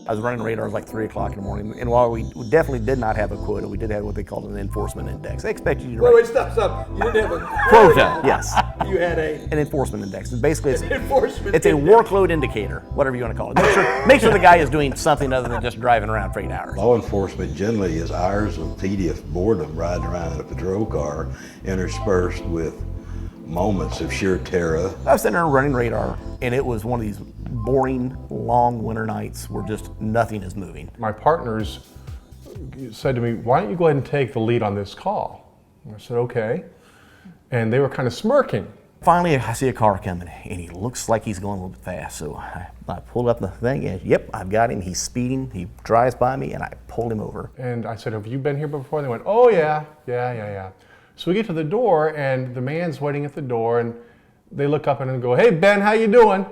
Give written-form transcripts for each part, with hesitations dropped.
I was running radars like 3 o'clock in the morning, and while we definitely did not have a quota, we did have what they called an enforcement index. They expected you to Wait, stop. You didn't have a quota, yes. You had an enforcement index. And basically, it's a workload indicator, whatever you want to call it. Make sure the guy is doing something other than just driving around for 8 hours. Law enforcement generally is hours of tedious boredom riding around in a patrol car, interspersed with moments of sheer terror. I was sitting there running radar, and it was one of these boring, long winter nights where just nothing is moving. My partners said to me, why don't you go ahead and take the lead on this call? And I said, okay. And they were kind of smirking. Finally, I see a car coming, and he looks like he's going a little bit fast. So I pulled up the thing, and yep, I've got him. He's speeding. He drives by me, and I pulled him over. And I said, have you been here before? And they went, oh, yeah. So we get to the door, and the man's waiting at the door, and they look up and go, hey, Ben, how you doing?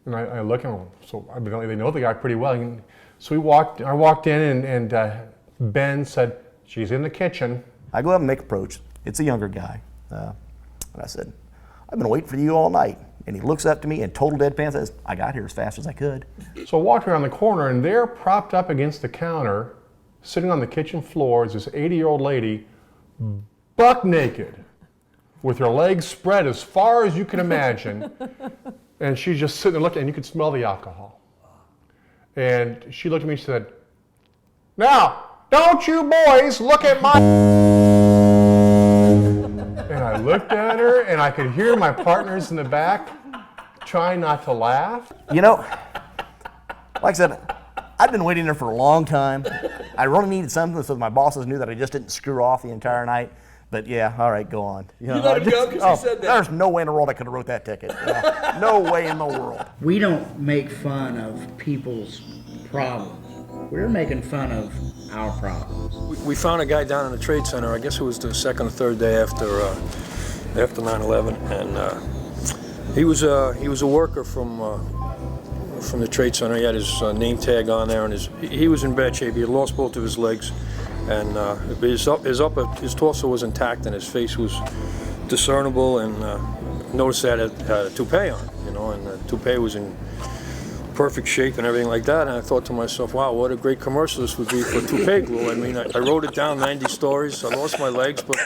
And I look at him, so evidently they know the guy pretty well. And so I walked in, and Ben said, she's in the kitchen. I go up and make approach. It's a younger guy. And I said, I've been waiting for you all night. And he looks up to me and total deadpan says, I got here as fast as I could. So I walked around the corner, and there, propped up against the counter, sitting on the kitchen floor, is this 80-year-old lady, buck naked, with her legs spread as far as you can imagine. And she's just sitting there looking, and you could smell the alcohol. And she looked at me and said, now, don't you boys look at my... And I looked at her, and I could hear my partners in the back trying not to laugh. You know, like I said, I've been waiting there for a long time. I really needed something so my bosses knew that I just didn't screw off the entire night. But yeah, all right, go on. You let him go because he said that. There's no way in the world I could have wrote that ticket. Yeah, no way in the world. We don't make fun of people's problems. We're making fun of our problems. We found a guy down in the Trade Center. I guess it was the second or third day after 9/11, and he was a worker from the Trade Center. He had his name tag on there, and he was in bad shape. He had lost both of his legs, and his torso was intact, and his face was discernible. And noticed that it had a toupee on, and the toupee was in perfect shape and everything like that. And I thought to myself, wow, what a great commercial this would be for toupee glue. I mean, I wrote it down 90 stories. I lost my legs, but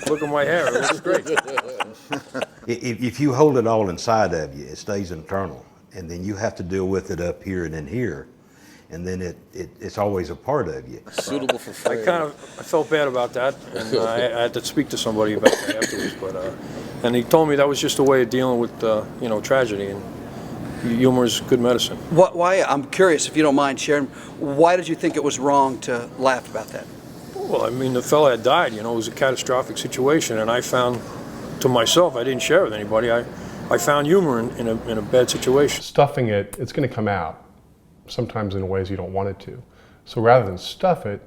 look at my hair. It looks great. If you hold it all inside of you, it stays internal. And then you have to deal with it up here and in here. And then it's always a part of you. Suitable for fire. I felt bad about that, and I had to speak to somebody about that afterwards. But and he told me that was just a way of dealing with tragedy, and humor is good medicine. Why? I'm curious, if you don't mind sharing. Why did you think it was wrong to laugh about that? Well, I mean, the fella had died. It was a catastrophic situation, and I found to myself, I didn't share it with anybody. I found humor in a bad situation. Stuffing it, it's going to come out, sometimes in ways you don't want it to. So rather than stuff it,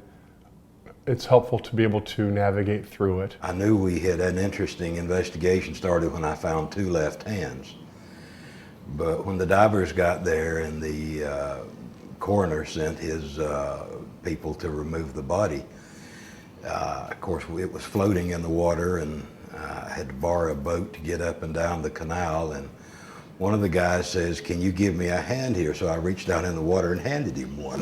it's helpful to be able to navigate through it. I knew we had an interesting investigation started when I found 2 left hands. But when the divers got there and the coroner sent his people to remove the body, of course it was floating in the water, and I had to borrow a boat to get up and down the canal, and one of the guys says, can you give me a hand here? So I reached down in the water and handed him one.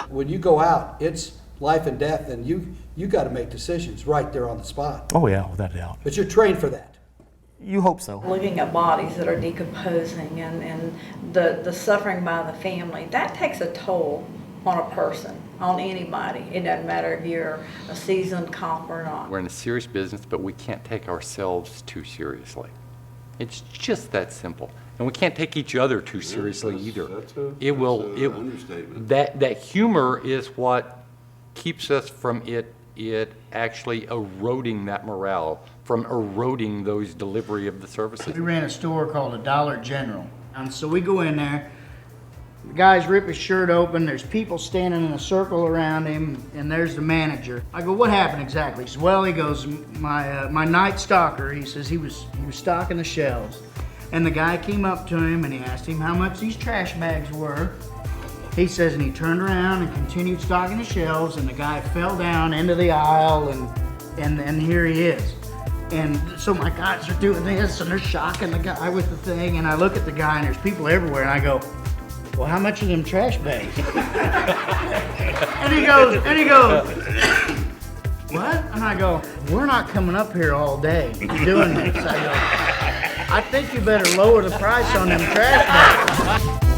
When you go out, it's life and death, and you got to make decisions right there on the spot. Oh yeah, without a doubt. But you're trained for that. You hope so. Looking at bodies that are decomposing and the suffering by the family, that takes a toll on a person, on anybody. It doesn't matter if you're a seasoned cop or not. We're in a serious business, but we can't take ourselves too seriously. It's just that simple. And we can't take each other too seriously either. That humor is what keeps us from it actually eroding that morale, from eroding those delivery of the services. We ran a store called a Dollar General. And so we go in there, the guys rip his shirt open, there's people standing in a circle around him, and there's the manager. I go, what happened exactly? He says, well, he goes, my night stalker, he says he was stocking the shelves. And the guy came up to him and he asked him how much these trash bags were. He says, and he turned around and continued stocking the shelves, and the guy fell down into the aisle, and here he is. And so my guys are doing this, and they're shocking the guy with the thing, and I look at the guy, and there's people everywhere, and I go, well, how much are them trash bags? and he goes, what? And I go, we're not coming up here all day doing this. I go, I think you better lower the price on them trash bags.